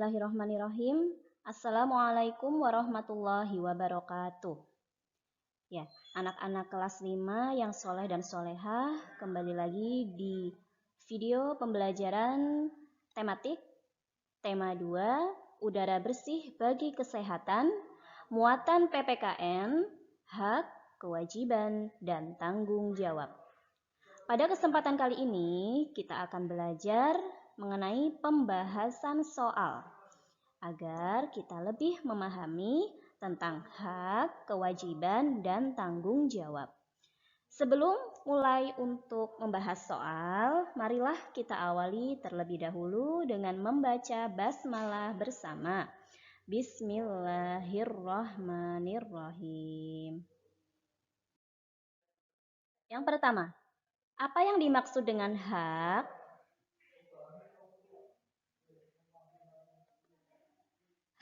Bismillahirrahmanirrahim. Assalamualaikum warahmatullahi wabarakatuh. Ya, anak-anak kelas 5 yang soleh dan solehah, kembali lagi di video pembelajaran tematik tema 2, udara bersih bagi kesehatan, muatan PPKN, hak, kewajiban, dan tanggung jawab. Pada kesempatan kali ini, kita akan belajar mengenai pembahasan soal agar kita lebih memahami tentang hak, kewajiban, dan tanggung jawab. Sebelum mulai untuk membahas soal, marilah kita awali terlebih dahulu dengan membaca basmalah bersama. Bismillahirrahmanirrahim. Yang pertama, apa yang dimaksud dengan hak?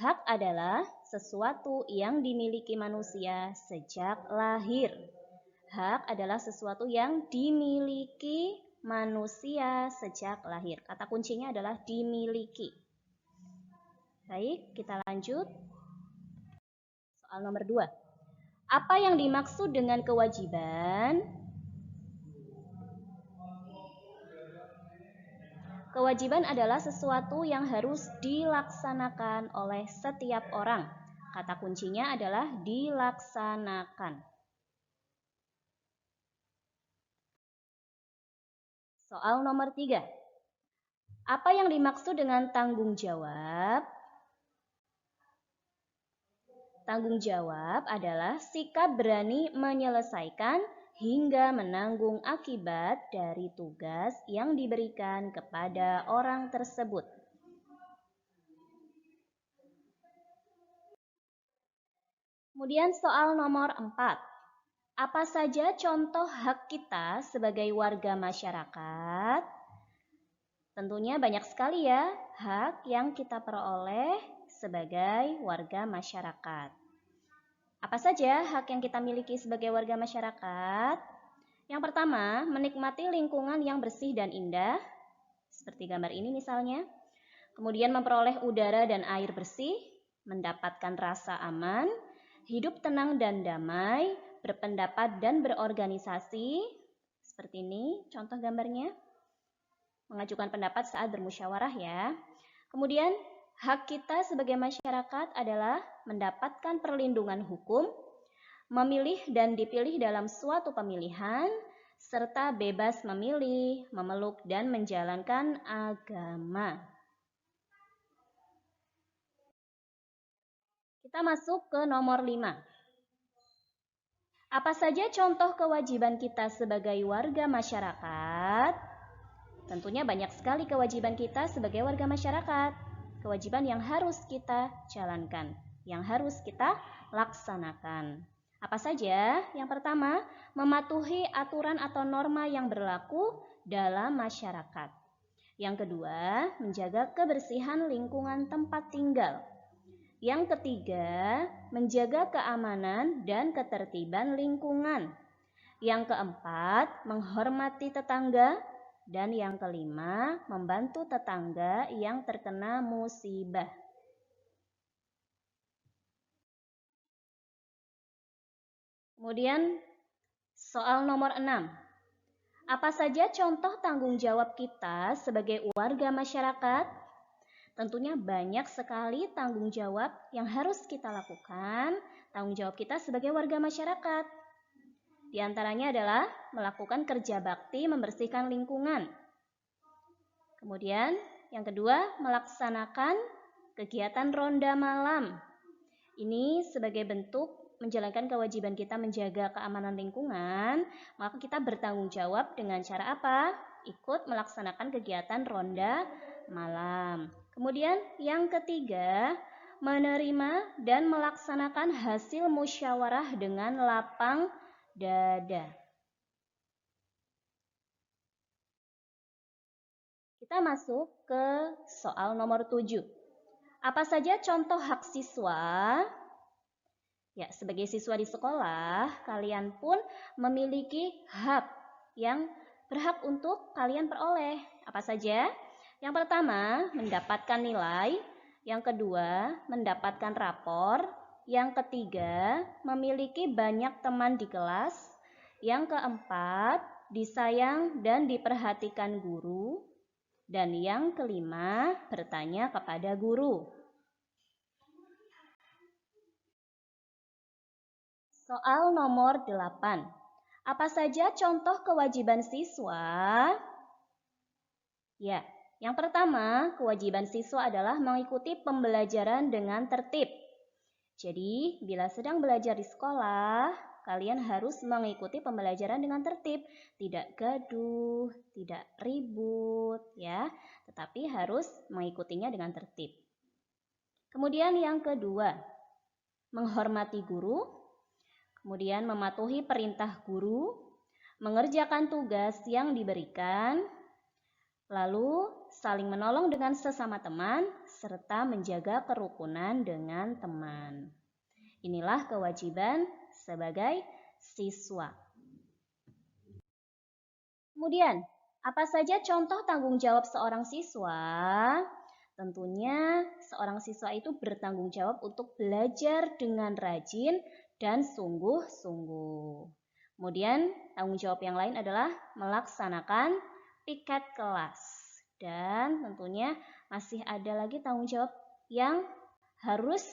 Hak adalah sesuatu yang dimiliki manusia sejak lahir. Hak adalah sesuatu yang dimiliki manusia sejak lahir. Kata kuncinya adalah dimiliki. Baik, kita lanjut. Soal nomor 2. Apa yang dimaksud dengan kewajiban? Kewajiban adalah sesuatu yang harus dilaksanakan oleh setiap orang. Kata kuncinya adalah dilaksanakan. Soal nomor 3. Apa yang dimaksud dengan tanggung jawab? Tanggung jawab adalah sikap berani menyelesaikan hingga menanggung akibat dari tugas yang diberikan kepada orang tersebut. Kemudian soal nomor 4. Apa saja contoh hak kita sebagai warga masyarakat? Tentunya banyak sekali ya hak yang kita peroleh sebagai warga masyarakat. Apa saja hak yang kita miliki sebagai warga masyarakat? Yang pertama, menikmati lingkungan yang bersih dan indah, seperti gambar ini misalnya. Kemudian memperoleh udara dan air bersih, mendapatkan rasa aman, hidup tenang dan damai, berpendapat dan berorganisasi, seperti ini contoh gambarnya. Mengajukan pendapat saat bermusyawarah ya. Kemudian hak kita sebagai masyarakat adalah mendapatkan perlindungan hukum, memilih dan dipilih dalam suatu pemilihan, serta bebas memilih, memeluk, dan menjalankan agama. Kita masuk ke nomor 5. Apa saja contoh kewajiban kita sebagai warga masyarakat? Tentunya banyak sekali kewajiban kita sebagai warga masyarakat. Kewajiban yang harus kita jalankan, yang harus kita laksanakan. Apa saja? Yang pertama, mematuhi aturan atau norma yang berlaku dalam masyarakat. Yang kedua, menjaga kebersihan lingkungan tempat tinggal. Yang ketiga, menjaga keamanan dan ketertiban lingkungan. Yang keempat, menghormati tetangga. Dan yang kelima, membantu tetangga yang terkena musibah. Kemudian soal nomor 6. Apa saja contoh tanggung jawab kita sebagai warga masyarakat? Tentunya banyak sekali tanggung jawab yang harus kita lakukan, tanggung jawab kita sebagai warga masyarakat. Di antaranya adalah melakukan kerja bakti membersihkan lingkungan. Kemudian yang kedua, melaksanakan kegiatan ronda malam. Ini sebagai bentuk menjalankan kewajiban kita menjaga keamanan lingkungan, maka kita bertanggung jawab dengan cara apa? Ikut melaksanakan kegiatan ronda malam. Kemudian yang ketiga, menerima dan melaksanakan hasil musyawarah dengan lapang dada. Kita masuk ke soal nomor 7. Apa saja contoh hak siswa? Ya, sebagai siswa di sekolah, kalian pun memiliki hak yang berhak untuk kalian peroleh. Apa saja? Yang pertama, mendapatkan nilai Yang kedua, mendapatkan rapor. Yang ketiga, memiliki banyak teman di kelas. Yang keempat, disayang dan diperhatikan guru. Dan yang kelima, bertanya kepada guru. Soal nomor 8. Apa saja contoh kewajiban siswa? Ya, yang pertama, kewajiban siswa adalah mengikuti pembelajaran dengan tertib. Jadi, bila sedang belajar di sekolah, kalian harus mengikuti pembelajaran dengan tertib, tidak gaduh, tidak ribut, ya, tetapi harus mengikutinya dengan tertib. Kemudian yang kedua, menghormati guru, kemudian mematuhi perintah guru, mengerjakan tugas yang diberikan, lalu saling menolong dengan sesama teman, serta menjaga kerukunan dengan teman. Inilah kewajiban sebagai siswa. Kemudian, apa saja contoh tanggung jawab seorang siswa? Tentunya seorang siswa itu bertanggung jawab untuk belajar dengan rajin dan sungguh-sungguh. Kemudian tanggung jawab yang lain adalah melaksanakan piket kelas. Dan tentunya masih ada lagi tanggung jawab yang harus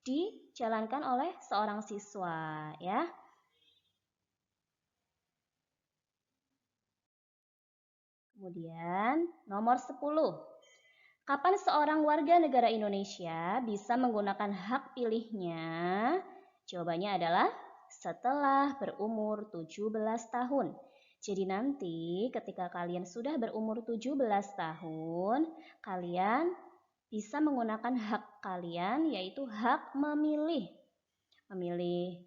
dijalankan oleh seorang siswa, ya. Kemudian nomor 10. Kapan seorang warga negara Indonesia bisa menggunakan hak pilihnya? Jawabannya adalah setelah berumur 17 tahun. Jadi nanti ketika kalian sudah berumur 17 tahun, kalian bisa menggunakan hak kalian, yaitu hak memilih. Memilih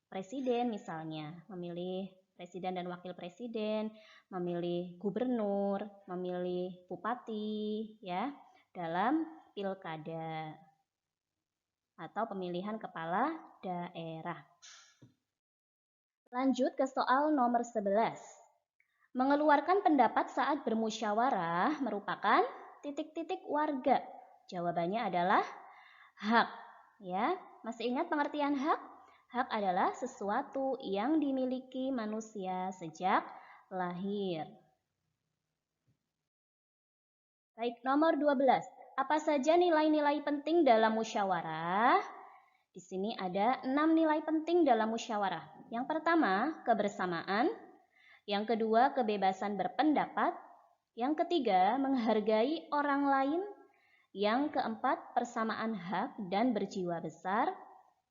presiden misalnya, memilih presiden dan wakil presiden, memilih gubernur, memilih bupati, ya, dalam pilkada atau pemilihan kepala daerah. Lanjut ke soal nomor 11. Mengeluarkan pendapat saat bermusyawarah merupakan titik-titik warga. Jawabannya adalah hak. Ya, masih ingat pengertian hak? Hak adalah sesuatu yang dimiliki manusia sejak lahir. Baik, nomor 12. Apa saja nilai-nilai penting dalam musyawarah? Di sini ada 6 nilai penting dalam musyawarah. Yang pertama, kebersamaan. Yang kedua, kebebasan berpendapat. Yang ketiga, menghargai orang lain. Yang keempat, persamaan hak dan berjiwa besar.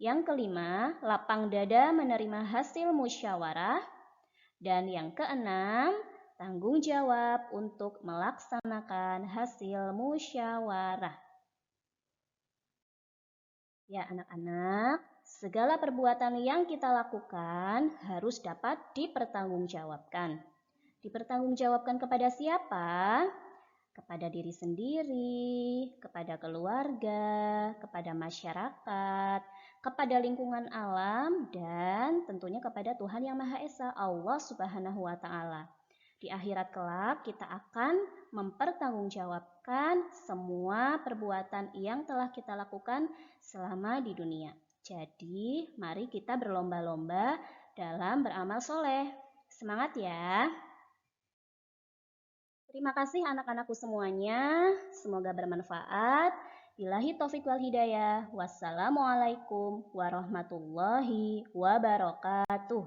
Yang kelima, lapang dada menerima hasil musyawarah. Dan yang keenam, tanggung jawab untuk melaksanakan hasil musyawarah. Ya anak-anak, segala perbuatan yang kita lakukan harus dapat dipertanggungjawabkan. Dipertanggungjawabkan kepada siapa? Kepada diri sendiri, kepada keluarga, kepada masyarakat, kepada lingkungan alam, dan tentunya kepada Tuhan Yang Maha Esa, Allah Subhanahu wa Ta'ala. Di akhirat kelak kita akan mempertanggungjawabkan semua perbuatan yang telah kita lakukan selama di dunia. Jadi, mari kita berlomba-lomba dalam beramal soleh. Semangat ya! Terima kasih anak-anakku semuanya. Semoga bermanfaat. Billahi taufiq wal hidayah. Wassalamualaikum warahmatullahi wabarakatuh.